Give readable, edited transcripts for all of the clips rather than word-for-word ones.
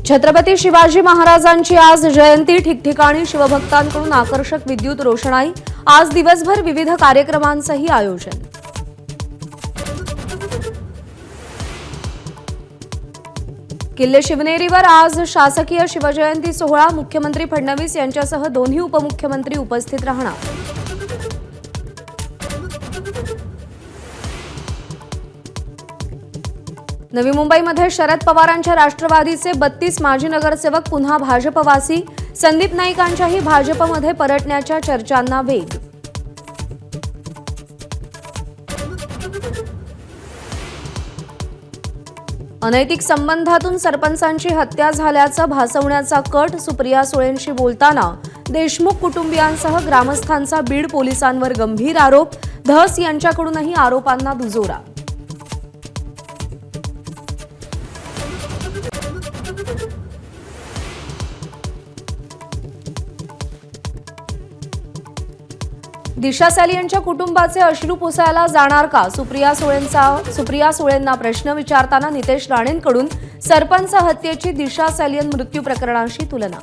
छत्रपती शिवाजी महाराजांची आज जयंती। ठिकठिकाणी शिवभक्तांकडून आकर्षक विद्युत रोषणाई। आज दिवसभर विविध कार्यक्रमांचंही आयोजन। किल्ले शिवनेरीवर आज शासकीय शिवजयंती सोहळा। मुख्यमंत्री फडणवीस यांच्यासह दोन्ही उपमुख्यमंत्री उपस्थित राहणार। नवी मुंबईमध्ये शरद पवारांच्या राष्ट्रवादीचे 32 माजी नगरसेवक पुन्हा भाजपवासी। संदीप नाईकांच्याही भाजपमध्ये परतण्याच्या चर्चांना वेग। अनैतिक संबंधातून सरपंचांची हत्या झाल्याचं भासवण्याचा कट। सुप्रिया सुळेंशी बोलताना देशमुख कुटुंबियांसह ग्रामस्थांचा बीड पोलिसांवर गंभीर आरोप। धस यांच्याकडूनही आरोपांना दुजोरा। दिशा सॅलियनच्या कुटुंबाचे अश्रू पुसायला जाणार का? सुप्रिया सुळेंना प्रश्न विचारताना नितेश राणेंकडून सरपंच हत्येची दिशा सॅलियन मृत्यू प्रकरणाशी तुलना।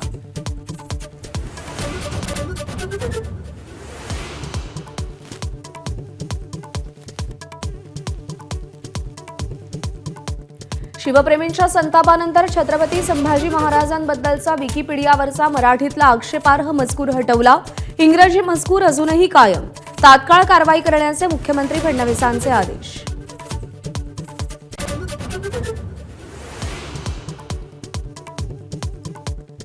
शिवप्रेमींच्या संतापानंतर छत्रपती संभाजी महाराजांबद्दलचा विकिपीडियावरचा मराठीतला आक्षेपार्ह मजकूर हटवला। इंग्रजी मजकूर अजूनही कायम। तात्काळ कारवाई करण्याचे मुख्यमंत्री फडणवीसांचे आदेश।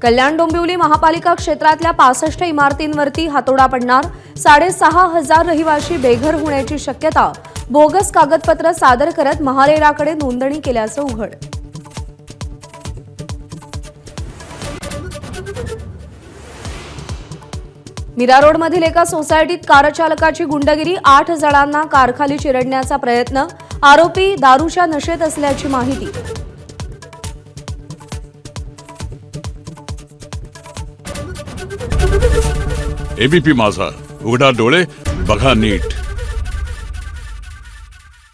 कल्याण डोंबिवली महापालिका क्षेत्रातल्या 65 इमारतींवरती हातोडा पडणार। 6,500 रहिवाशी बेघर होण्याची शक्यता। बोगस कागदपत्र सादर करत महारेराकडे नोंदणी केल्याचं उघड। मीरा रोडमधील एका सोसायटीत कारचालकाची गुंडगिरी। 8 जणांना कारखाली चिरडण्याचा प्रयत्न। आरोपी दारूच्या नशेत असल्याची माहिती। एबीपी माझा, उघडा डोळे बघा नीट।